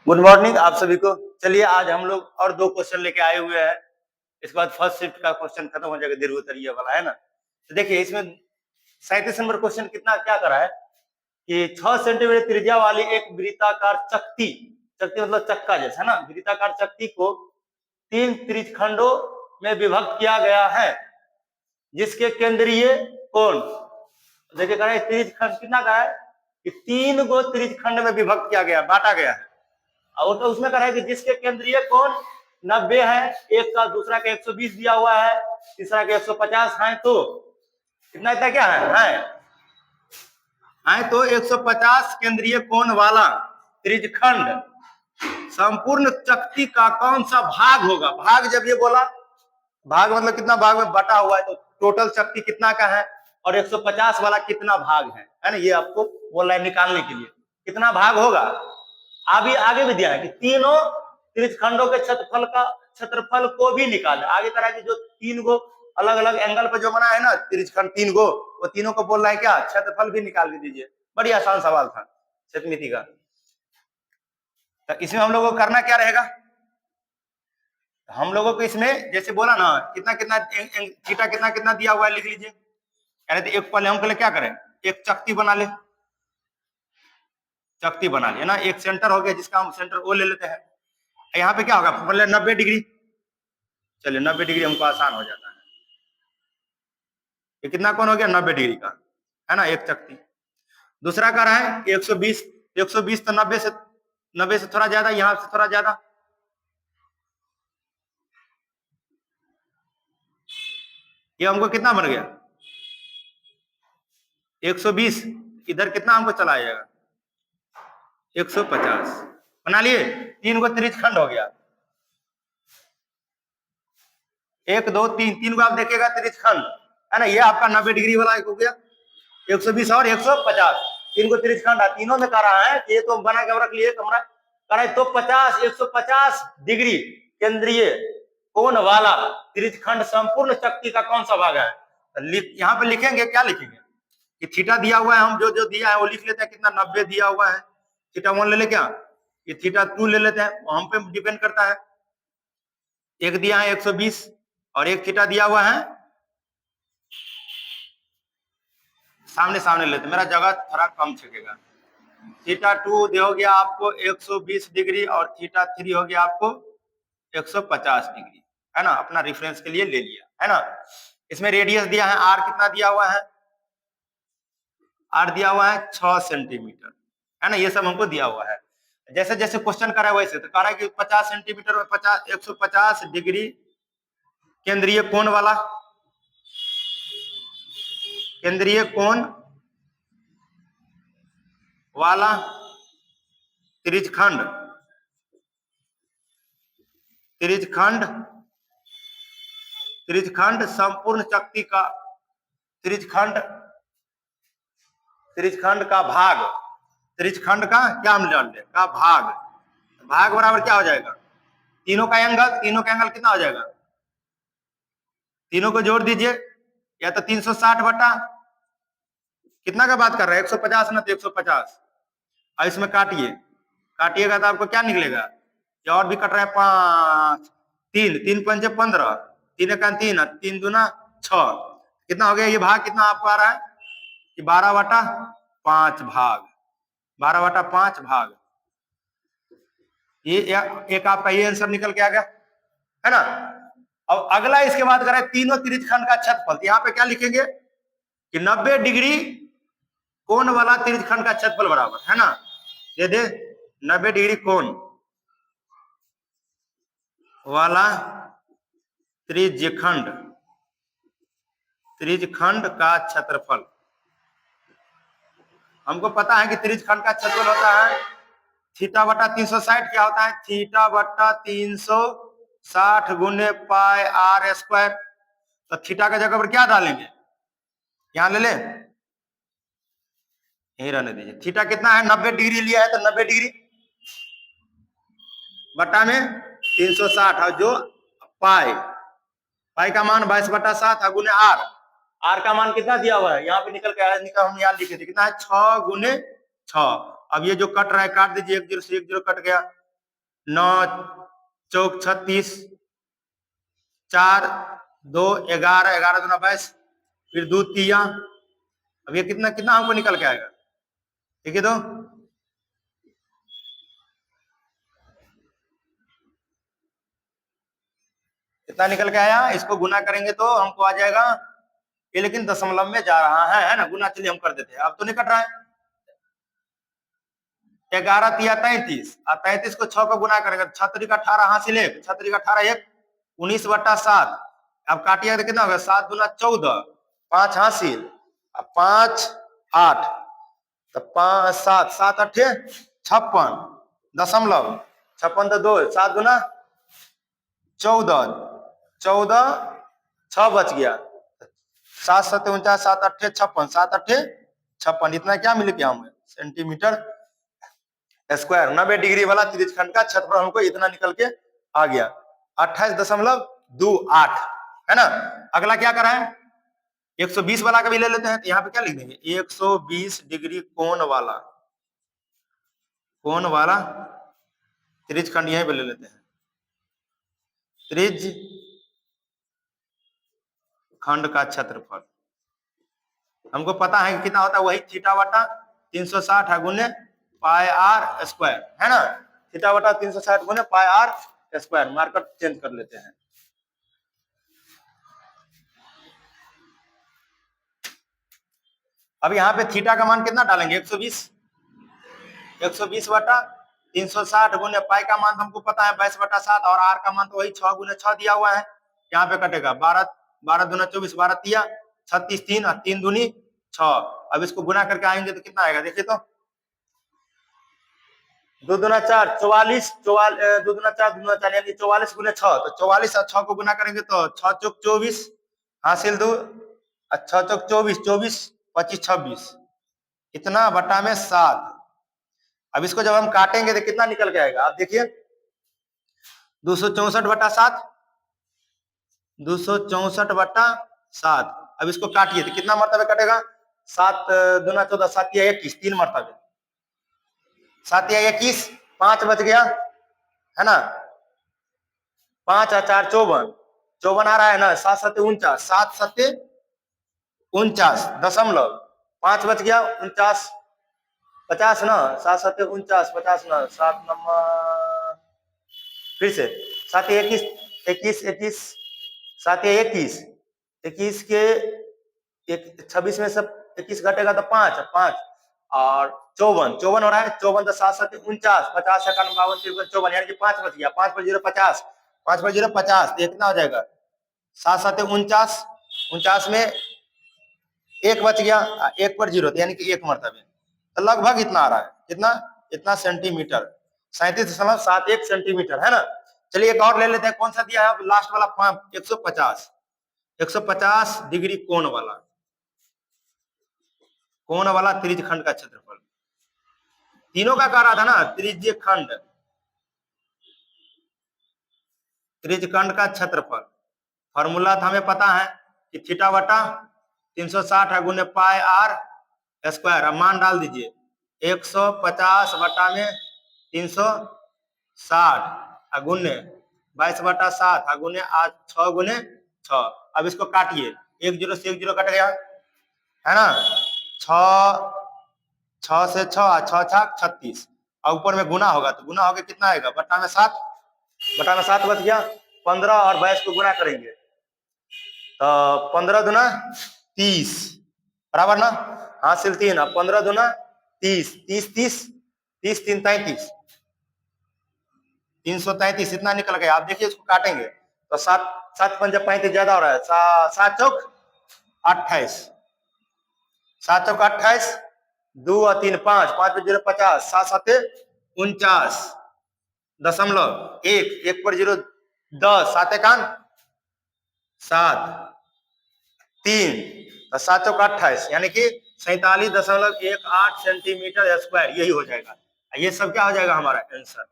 Good morning आप सभी को। चलिए आज हम लोग और दो क्वेश्चन लेके आए हुए हैं। इसके बाद फर्स्ट शिफ्ट का क्वेश्चन खत्म हो जाएगा, दीर्घोत्तरीय वाला है ना। तो देखिए इसमें 37 नंबर क्वेश्चन कितना क्या करा है कि 6 सेंटीमीटर त्रिज्या वाली एक वृत्ताकार चकती, चकती मतलब चक्का जैसा ना, वृत्ताकार चकती को 3 त्रिज्यखंडों में विभक्त किया गया है जिसके केंद्रीय कोण, देखिए कह रहा है त्रिज्यखंड कितना का है कि 3 गो त्रिज्यखंड में विभक्त किया गया, बांटा गया है। और तो उसमें कह रहा है कि जिसके केंद्रीय कोण 90 है, एक का दूसरा का 120 दिया हुआ है, तीसरा का 150 है, तो कितना इतना क्या है तो 150 केंद्रीय कोण वाला त्रिज्यखंड संपूर्ण चकती का कौन सा भाग होगा। भाग जब ये बोला, भाग मतलब कितना भाग में बटा हुआ है, तो टोटल चकती कितना का है और 150 वाला कितना भाग है ना, ये आपको बोल रहा है निकालने के लिए कितना भाग होगा। अभी आगे भी दिया है कि तीनों त्रिज्यखंडों के क्षेत्रफल को भी निकाले। आगे कह रहा है कि जो 3 गो अलग अलग एंगल पे जो बना है ना त्रिज्यखंड 3 गो, वो तीनों को बोल रहा है क्या, क्षेत्रफल भी निकाल के दीजिए। बड़ी आसान सवाल था क्षेत्रमिति का। तो इसमें हम लोगों को करना क्या रहेगा, हम लोगों को इसमें जैसे बोला ना कितना कितना थीटा कितना कितना दिया हुआ है लिख लीजिए। यानी तो एक पहले हम पहले क्या करें, एक चकती बना ले, चकती बना लिया ना, एक सेंटर हो गया जिसका हम सेंटर ओ ले लेते हैं। यहाँ पे क्या होगा, पहले 90 डिग्री, चलिए 90 डिग्री हमको आसान हो जाता है। ये कितना कोण हो गया, 90 डिग्री का है ना, एक चकती। दूसरा कह रहा है 120, 120 तो 90 से थोड़ा ज्यादा, यहां से थोड़ा ज्यादा, ये हमको कितना बन गया 120, इधर कितना हमको चला जाएगा 150 बना लिए। 3 गो त्रिज्यखंड हो गया, 1 2 3, 3 गो आप देखिएगा त्रिज्यखंड है ना, ये आपका 90 डिग्री वाला एक हो गया, 120 और 150, 3 गो त्रिज्यखंड है। तीनों में कह रहा है ये तो बना के रख लिए कमरा, कह रहा है तो 150 डिग्री केंद्रीय कोण वाला त्रिज्यखंड संपूर्ण चकती का कौन सा भाग है। यहाँ पे लिखेंगे, क्या लिखेंगे कि थीटा दिया हुआ है, हम जो जो दिया है वो लिख लेते हैं, कितना 90 दिया हुआ है, थीटा 1 ले ले, क्या ये थीटा 2 ले लेते हैं, हम पे डिपेंड करता है। एक दिया है 120 और एक थीटा दिया हुआ है, सामने सामने लेते, मेरा जगह थोड़ा कम छकेगा। थीटा 2 हो गया आपको 120 डिग्री और थीटा 3 हो गया आपको 150 डिग्री, है ना, अपना रेफरेंस के लिए ले लिया है ना। इसमें रेडियस दिया है आर, कितना दिया हुआ है, आर दिया हुआ है 6 सेंटीमीटर, है ना, ये सब हमको दिया हुआ है। जैसे जैसे क्वेश्चन कर रहा है वैसे, तो कह रहा है कि 50 सेंटीमीटर में 150 डिग्री केंद्रीय कोण वाला, केंद्रीय कोण वाला त्रिज्यखंड, त्रिज्यखंड त्रिज्यखंड संपूर्ण चकती का, त्रिज्यखंड त्रिज्यखंड का भाग, त्रिज्यखंड का क्या हम जान ले का भाग, भाग बराबर क्या हो जाएगा, तीनों का एंगल, तीनों का एंगल कितना हो जाएगा, तीनों को जोड़ दीजिए, या तो 360 बटा कितना का बात कर रहे हैं 150 ना, तो 150 और इसमें काटिए, काटिएगा तो आपको क्या निकलेगा, ये और भी कट रहा है 5, 3 3 पंजे 15, 3 का 3, 3 दूना 6, कितना हो गया ये भाग, कितना आपको आ रहा है कि 12/5 भाग, 12/5 भाग। ये एक आपका ये आंसर निकल के आ गया है ना। अब अगला इसके बाद करें तीनों त्रिज्यखंड का क्षेत्रफल, यहाँ पे क्या लिखेंगे कि 90 डिग्री कोण वाला त्रिज्यखंड का क्षेत्रफल बराबर है ना, ये दे 90 डिग्री कोण वाला त्रिज्यखंड, त्रिज्यखंड का क्षेत्रफल। हमको पता है कि त्रिज्यखंड का क्षेत्रफल होता है थीटा बटा 360, क्या होता है थीटा बटा 360 गुने पाई आर स्क्वायर। तो थीटा का जगह पर क्या डालेंगे, यहां ले ले, यही रहने दीजिए। थीटा कितना है 90 डिग्री लिया है, तो 90 डिग्री बटा में 360 और जो पाई, पाई का मान 22/7 गुने आर, आर का मान कितना दिया हुआ है यहाँ पे निकल के आया, निकल हम यहाँ लिखे थे कितना है 6 गुने 6। अब ये जो कट रहा है काट दीजिए, 1 0 से 1 0 कट गया, 9 चौक 36, 4 2 11, 11 दूना 22, फिर 2 तिया। अब ये कितना कितना हमको निकल के आएगा, ठीक है। तो कितना निकल के आया, इसको गुना करेंगे तो हमको आ जाएगा ये, लेकिन दशमलव में जा रहा है ना गुना। चलिए हम कर देते हैं, अब तो नहीं कट रहा है। 11 तिया 33, और 33 को 6 को गुना करेंगे, 6 तरीका 18 हासिल 1, 6 तरीका 18 1, 19/7। अब काटिएगा तो कितना होगा, 7 दूना 14, 5 हासिल, 5 8, तो 5 7 7 8 56 दशमलव 56 तो 2, 7 दूना 14, 14 6 बच गया, 7 7 49, 7 8 56, 7 8 56, इतना क्या मिल गया हमें, सेंटीमीटर स्क्वायर। 90 डिग्री वाला त्रिज्यखंड का क्षेत्रफल हमको इतना निकल के आ गया, 28.28 है ना। अगला क्या करा है, 120 वाला का भी ले लेते हैं। तो यहाँ पे क्या लिख देंगे, 120 डिग्री कोण वाला त्रिज्यखंड यहीं पे ले लेते हैं। त्रिज्य खंड का क्षेत्रफल हमको पता है कि कितना होता है, वही थीटा बटा 360 गुने पाई आर स्क्वायर है ना। थीटा बटा 360 गुने पाई आर स्क्वायर। मार्कर चेंज कर लेते हैं। अब यहाँ पे थीटा का मान कितना डालेंगे, 120 बटा 360 गुने पाई का मान हमको पता है 22/7, और आर का मान तो वही 6 गुने 6 दिया हुआ है। यहाँ पे कटेगा 12 12 दूना 24, 12 तिया 36, 3 और 3 दूनी 6। अब इसको गुना करके आएंगे तो कितना आएगा, देखिए तो 2 दूना 4 44, 2 दूना 4 2 दूना 4 यानी 44 गुने 6। तो 44 और 6 को गुना करेंगे तो 6 चौक 24 हासिल 2, 6 चौक 24, 24 25 26, इतना बटा में 7। अब इसको जब हम काटेंगे तो कितना निकल के आएगा, आप देखिए 264/7, 264/7। अब इसको काटिए तो कितना मरतबे कटेगा, 7 दूना 14, 7 या 21, 3 मरतबे, 7 या 21, 5 बच गया है ना। 5 और 4 54, 54 आ रहा है ना। 7 7 49, 7 7 49 दशमलव 5 बच गया, 49 50 ना, 7 7 49 50 ना, 7 नंबर फिर से 7 21 21 21, 7 21 21 के 26 में से 21 घटेगा तो 5 5 और 54 हो रहा है। 54 तो 7 7 49, 50 51 52 53 54, यानी कि 5 बच गया। 5 पर 0 50, 5 पर 0 50, तो कितना हो जाएगा, 7 7 49, 49 में 1 बच गया, 1 पर 0 यानी कि 1 मरतबे। तो लगभग इतना आ रहा है, कितना, इतना सेंटीमीटर, 37.71 सेंटीमीटर है ना। चलिए एक और ले लेते हैं, कौन सा दिया है लास्ट वाला, 150 डिग्री कोण वाला त्रिज्यखंड का क्षेत्रफल। तीनों का कह रहा था ना, त्रिज्यखंड का क्षेत्रफल। फॉर्मूला तो हमें पता है कि थीटा बटा 360 गुने पाई आर स्क्वायर। अब मान डाल दीजिए, 150 बटा में 360 गुने 22/7 गुने 6 गुने 6। अब इसको काटिए, 1 0 से 1 0 कट गया है ना। 6 से 6 6 6 36, और ऊपर में गुना होगा तो गुना होगा कितना आएगा, बटा में 7 बच गया। 15 और 22 को गुना करेंगे तो 15 दूना 30 बराबर ना, हासिल 3, अब 15 दूना 30, 30 30 30 3 33, 333 इतना निकल गया। आप देखिए इसको काटेंगे तो 7 7 5 35 ज्यादा हो रहा है, 7 चौक 28, 7 चौक 28, 2 और 3 5, 5 पर 0 50, 7 7 49 दशमलव 1, 1 पर 0 10, 7 1 7 3, 7 चौक 28 यानी कि 47.18 सेंटीमीटर स्क्वायर, यही हो जाएगा। ये सब क्या हो जाएगा हमारा आंसर।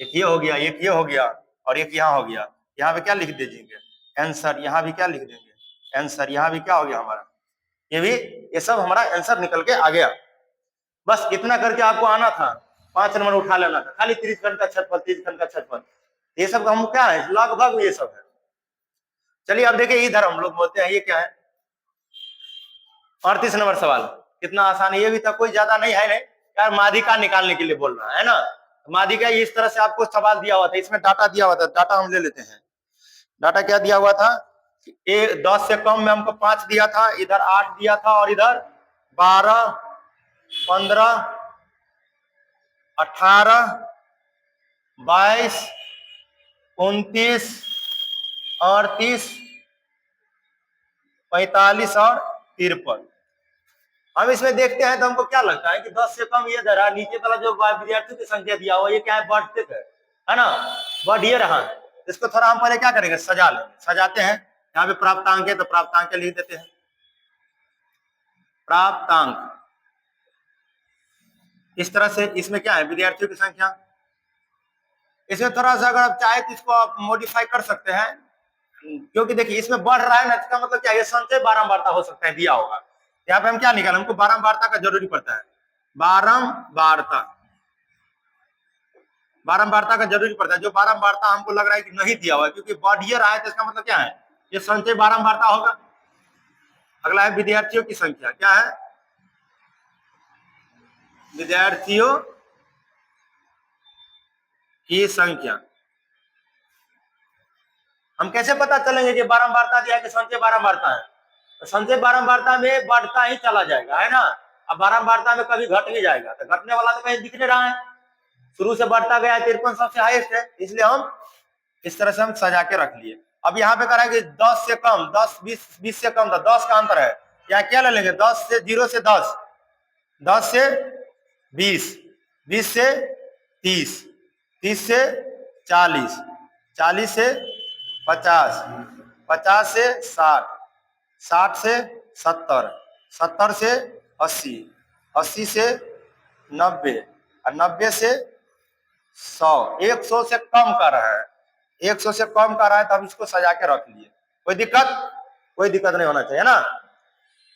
एक ये हो गया, एक ये हो गया, और एक यहाँ हो गया। यहाँ पे क्या लिख दीजिएंगे, आंसर। यहाँ भी क्या लिख देंगे, आंसर। यहाँ भी क्या हो गया हमारा, ये भी, ये सब हमारा आंसर निकल के आ गया। बस इतना करके आपको आना था। 5 नंबर उठा लेना था, खाली 30 खंड का छठफल, 30 खंड का छठफल, ये सब हम क्या है, लगभग ये सब है। चलिए अब देखिए इधर हम लोग बोलते हैं, ये क्या है, 38 नंबर सवाल, कितना आसान है, ये भी था, कोई ज्यादा नहीं है, नहीं यार, माध्यिका निकालने के लिए बोल रहा है ना। माध्यिका इस तरह से आपको सवाल दिया हुआ था, इसमें डाटा दिया हुआ था, डाटा हम ले लेते हैं। डाटा क्या दिया हुआ था, 10 से कम में हमको 5 दिया था, इधर 8 दिया था, और इधर 12, 15, 18, 22, 29, 38, 45 और 53। हम इसमें देखते हैं तो हमको क्या लगता है कि 10 से कम ये धरा, नीचे वाला जो विद्यार्थियों की संख्या दिया हुआ, ये क्या है, बढ़ते है ना, बढ़िए रहा है। इसको थोड़ा हम पहले क्या करेंगे, सजा लेंगे, सजाते हैं। यहाँ पे प्राप्तांक है तो प्राप्तांक लिख देते हैं, प्राप्तांक। इस तरह से इसमें क्या है, विद्यार्थियों की संख्या। इसमें थोड़ा सा अगर आप चाहे तो इसको आप मॉडिफाई कर सकते हैं, क्योंकि देखिए इसमें बढ़ रहा है ना, इसका मतलब क्या है, संचय बारंबारता हो सकता है, दिया होगा। यहाँ पे हम क्या निकालें, हमको बारंबारता का जरूरी पड़ता है, बारंबारता, बारंबारता का जरूरी पड़ता है। जो बारंबारता हमको लग रहा है कि नहीं दिया हुआ है, क्योंकि बढ़िया रहा है, तो इसका मतलब क्या है, ये संचय बारंबारता होगा। अगला है विद्यार्थियों की संख्या, क्या है, विद्यार्थियों की संख्या। हम कैसे पता चलेंगे कि बारंबारता दिया है कि संचय बारंबारता है, तो संचय बारंबारता में बढ़ता ही चला जाएगा, है ना। अब बारंबारता में कभी घट नहीं जाएगा, तो घटने वाला तो कहीं दिख नहीं रहा है, शुरू से बढ़ता गया है, 53 सबसे हाईएस्ट है, इसलिए हम इस तरह से हम सजा के रख लिए। अब यहाँ पे करेंगे 10 से कम, 10, 20 से कम, तो 10 का अंतर है, यहाँ क्या ले लेंगे, 10 से 0 से 10, 10 से 20, 20 से 30, 30 से 40, 40 से 50, 50 से 60, 60 से 70, 70 से 80, 80 से 90, और 90 से 100, 100 से कम कर रहा है, 100 से कम कर रहा है, तो अब इसको सजा के रख लिए, कोई दिक्कत नहीं होना चाहिए ना।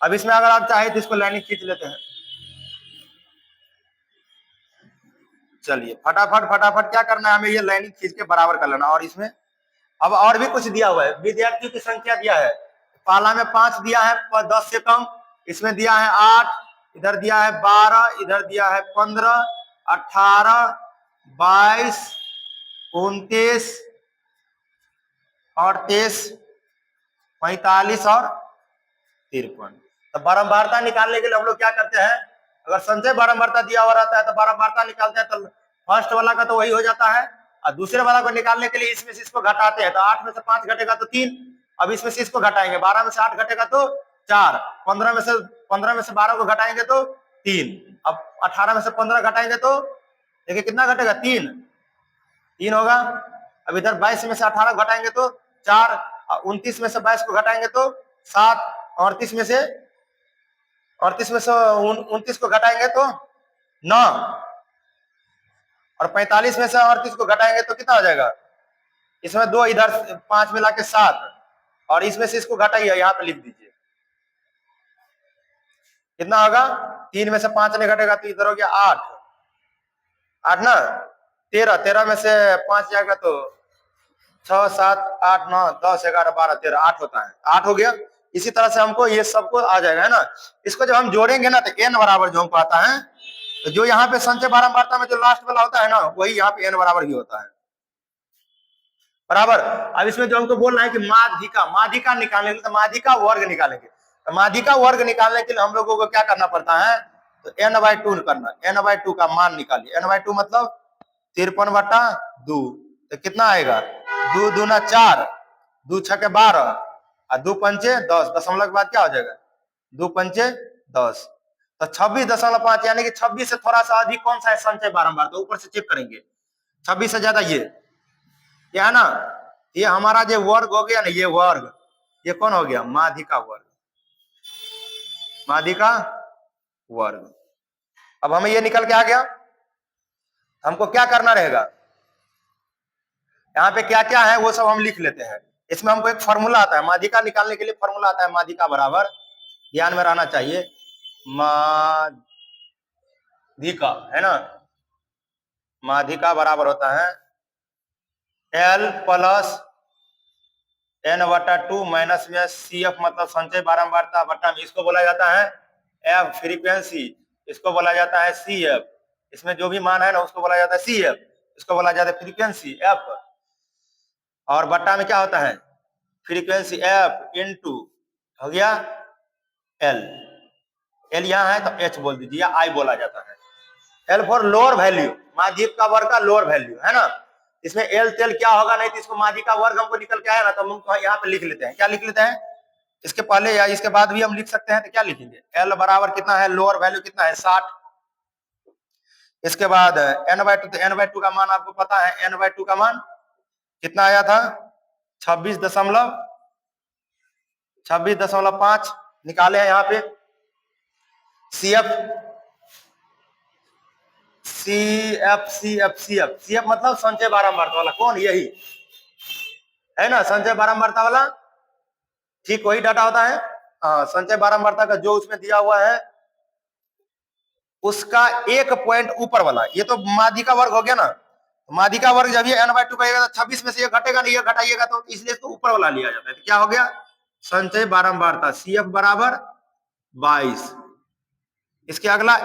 अब इसमें अगर आप चाहे तो इसको लाइनिंग खींच लेते हैं। चलिए फटाफट क्या करना है हमें, ये लाइनिंग खींच के बराबर कर लेना। और इसमें अब और भी कुछ दिया हुआ है, विद्यार्थियों की संख्या दिया है, पाला में 5 दिया है, 10 से कम, इसमें दिया है 8, इधर दिया है 12, इधर दिया है 15, 18, 22, 29, 38, 45 और 53। तो बारंबारता निकालने के लिए हम लोग क्या करते हैं, अगर संचय बारंबारता दिया हुआ रहता है तो बारंबारता निकालते हैं, तो फर्स्ट वाला का तो वही हो जाता है, और दूसरे वाला को निकालने के लिए इसमें से इसको घटाते हैं, तो 8 में से 5 घटेगा तो 3, अब इसमें से इसको घटाएंगे, 12 में से 8 घटेगा तो 4, 15 में से 12 को घटाएंगे तो 3, अब 18 में से 15 घटाएंगे तो देखिए कितना घटेगा, 3 होगा। अब इधर 22 में से 18 घटाएंगे तो 4, 29 में से 22 को घटाएंगे तो 7, 38 में से 29 को घटाएंगे तो 9, और 45 में से 38 को घटाएंगे तो कितना हो जाएगा, इसमें 2, इधर 5 मिला के 7, और इसमें से इसको घटाइए, यहाँ पे लिख दीजिए कितना होगा, 3 में से 5 नहीं घटेगा तो इधर हो गया 8 ना, 13 में से 5 जाएगा तो 6, 7, 8, 9, 10, 11, 12, 13, 8 होता है, 8 हो गया। इसी तरह से हमको ये सबको आ जाएगा, है ना। इसको जब हम जोड़ेंगे ना, तो n बराबर जो हमको आता है, तो जो यहाँ पे संचय बारंबारता में जो लास्ट वाला होता है ना, वही यहाँ पे n बराबर ही होता है, बराबर। अब इसमें जो हमको बोल रहा है कि माध्यिका निकालने के लिए, तो माध्यिका वर्ग निकालेंगे, तो माध्यिका वर्ग निकालने के लिए हम लोगों को क्या करना पड़ता है, तो n/2 करना, n/2 का मान निकालिए, n/2 मतलब 53/2, तो कितना आएगा, 2 दूना 4, 2 छके 12, और 2 पंचे 10, दशमलव के बाद क्या हो जाएगा, 2 पंचे 10, तो 26.5, यानी कि 26 से थोड़ा सा अधिक कौन सा है, संचय बारंबार, तो ऊपर से चेक करेंगे, 26 से ज्यादा ये क्या है ना, ये हमारा जो वर्ग हो गया ना, ये वर्ग, ये कौन हो गया, माध्यिका वर्ग, माध्यिका वर्ग। अब हमें ये निकल के आ गया, हमको क्या करना रहेगा, यहाँ पे क्या क्या है वो सब हम लिख लेते हैं। इसमें हमको एक फॉर्मूला आता है, माध्यिका निकालने के लिए फॉर्मूला आता है, माध्यिका बराबर, ध्यान में रहना चाहिए, माध्यिका, है ना, माध्यिका बराबर होता है L प्लस n/2 माइनस में CF मतलब संचय बारंबारता बटा में इसको बोला जाता है F फ्रीक्वेंसी, इसको बोला जाता है CF, इसमें जो भी मान है ना उसको बोला जाता है CF, इसको बोला जाता है फ्रीक्वेंसी F, और बटा में क्या होता है फ्रीक्वेंसी F इंटू हो गया L, L यहाँ है तो H बोल दीजिए या I बोला जाता है। L फॉर लोअर वैल्यू, माध्यिका वर्ग का लोअर वैल्यू है ना, इसमें L तेल क्या होगा नहीं तो इसको माध्यिका वर्ग हमको निकल के आया ना तो हम यहाँ पे लिख लेते हैं, क्या लिख लेते हैं, इसके पहले या इसके बाद भी हम लिख सकते हैं, तो क्या लिखेंगे L बराबर कितना है, लोअर वैल्यू कितना है 60, इसके बाद n/2, तो n/2 का मान आपको पता है, n/2 का मान कितना आया था 26.5 निकाले हैं यहाँ पे। CF मतलब संचय बारंबारता वाला, कौन यही है ना, संचय बारंबारता वाला, ठीक वही डाटा होता है। हाँ, संचय बारंबारता का जो उसमें दिया हुआ है उसका एक पॉइंट ऊपर वाला, ये तो माध्यिका वर्ग हो गया ना, माध्यिका वर्ग जब ये n/2 कहेगा तो 26 में से ये घटेगा नहीं, ये घटाइएगा तो इसलिए इसको ऊपर वाला लिया जाता है, तो क्या हो गया संचय बारंबारता CF बराबर 22। इसके अगला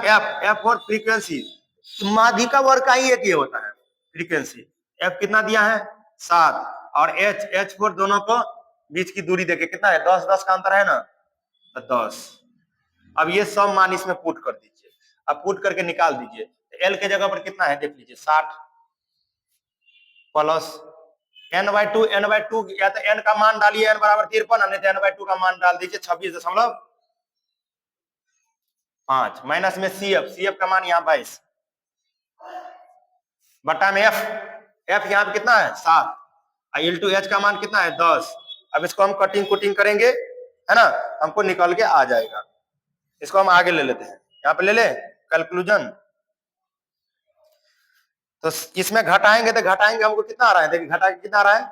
F और फ्रीक्वेंसी, माध्यिका वर्ग का ही एक ये होता है फ्रीक्वेंसी, F कितना दिया है 7, और H फोर दोनों को बीच की दूरी देखे कितना है 10 का अंतर है ना, तो 10। अब ये सब मान इसमें पुट कर दीजिए, अब पुट करके निकाल दीजिए, L के जगह पर कितना है देख लीजिए 60 प्लस n/2 या तो n का मान डालिए n बराबर 53, नहीं तो n/2 का मान डाल दीजिए 26.5 माइनस में CF का मान यहाँ 22 बटा में F यहाँ पे कितना है 7, इंटू H का मान कितना है 10। अब इसको हम कटिंग कुटिंग करेंगे है ना, हमको निकल के आ जाएगा, इसको हम आगे ले लेते हैं, यहाँ पे ले ले कंक्लूजन, तो इसमें घटाएंगे तो घटाएंगे हमको कितना आ रहा है, देखिए घटा के कितना आ रहा है,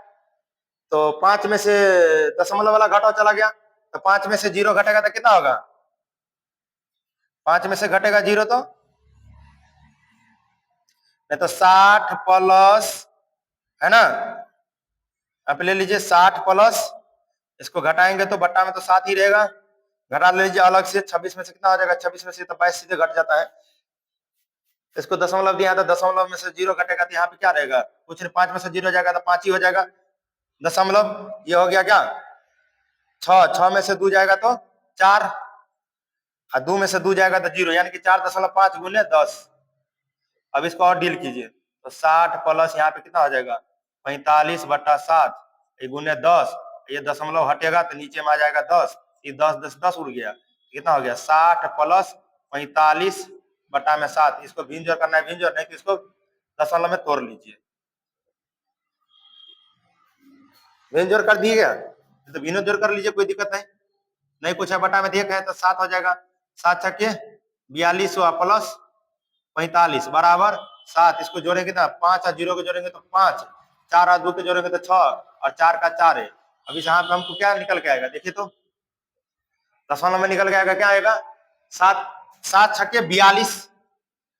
तो 5 में से दशमलव वाला घटाव चला गया, तो 5 में से 0 घटेगा तो कितना होगा, 5 में से घटेगा 0 तो नहीं तो 60 प्लस है ना, आप ले लीजिए 60 प्लस, इसको घटाएंगे तो बट्टा में तो 7 ही रहेगा, घटा ले लीजिए अलग से, 26 में से कितना हो जाएगा, 26 में से तो 22 सीधे घट जाता है, इसको दशमलव दिया था, दशमलव में से 0 घटेगा तो यहाँ पे क्या रहेगा कुछ नहीं, 5 में से 0 जाएगा तो 5 ही हो जाएगा, दशमलव ये हो गया क्या 6 में से 2 जाएगा तो 4, और 2 में से 2 जाएगा तो 0, यानी कि 4.5 गुने 10। अब इसको और डील कीजिए, तो 60 प्लस यहाँ पे कितना हो जाएगा 45/7 गुने 10, ये दशमलव हटेगा तो नीचे में आ जाएगा 10, ये 10 उड़ गया, कितना हो गया 60 प्लस 45/7, इसको भिन्न जोड़ करना है भिन्न जोड़, नहीं तो इसको दशमलव में तोड़ लीजिए, भिन्न जोड़ कर दिएगा तो भिन्न जोड़ कर लीजिए, कोई दिक्कत नहीं कुछ है, बटा में देख है तो 7 हो जाएगा, 7 छक्के 42 हुआ प्लस 45 बराबर 7, इसको जोड़ेंगे ना 5 और 0 को जोड़ेंगे तो 5, 4 और 2 को जोड़ेंगे तो 6, और 4 का 4 है। अब इस यहाँ पे हमको क्या निकल के आएगा, देखिए तो दशमलव में निकल के आएगा, क्या आएगा 7 छक्के 42,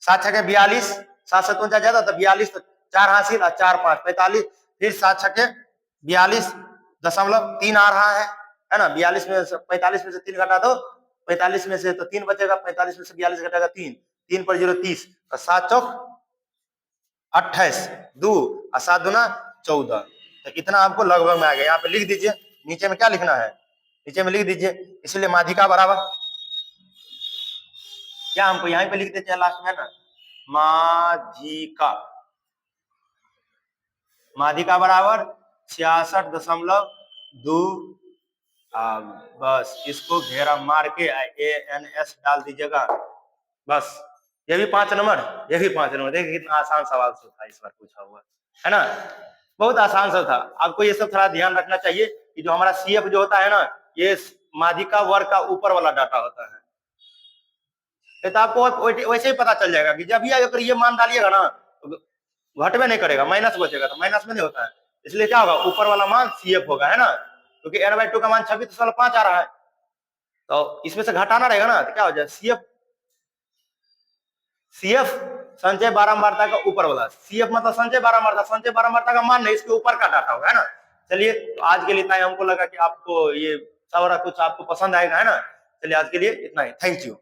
7 छक्के 42, 7 से 53 ज्यादा तो 42, तो 4 हासिल और 4 5 45, फिर 7 छक्के 42.3 आ रहा है ना, 42 में 45 में से 3 घटा दो, 45 में से तो 3 बचेगा, 45 में से 42 घटेगा 3 पर 0 30, और 7 चौक 28, 2 और 7 दूना 14, तो इतना आपको लगभग में आ गया, यहाँ पे लिख दीजिए, नीचे में क्या लिखना है, नीचे में लिख दीजिए, इसलिए माध्यिका बराबर क्या हमको यहीं पे लिख देते हैं लास्ट में ना, माध्यिका बराबर 66.2, बस इसको घेरा मार के ANS डाल दीजिएगा, बस ये भी 5 नंबर, ये भी 5 नंबर, देखिए कितना आसान सवाल था इस बार पूछा हुआ है ना, बहुत आसान सा था। आपको ये सब थोड़ा ध्यान रखना चाहिए कि जो हमारा CF जो होता है ना, ये माध्यिका वर्ग का ऊपर वाला डाटा होता है, तो आपको वैसे ही पता चल जाएगा कि जब भी अगर ये मान डालिएगा ना तो घटवे नहीं करेगा, माइनस बचेगा, तो माइनस में नहीं होता है, इसलिए क्या होगा ऊपर वाला मान CF होगा, है ना, क्योंकि n/2 का मान 26.5 आ रहा है, तो इसमें से घटाना रहेगा ना, तो क्या हो जाए CF संचय बारंबारता का ऊपर वाला, CF मतलब संचय बारंबारता, संचय बारंबारता का मान नहीं, इसके ऊपर का डाटा होगा, है ना। चलिए तो आज के लिए इतना ही, हमको लगा कि आपको ये सारा कुछ आपको पसंद आएगा, है ना। चलिए आज के लिए इतना ही, थैंक यू।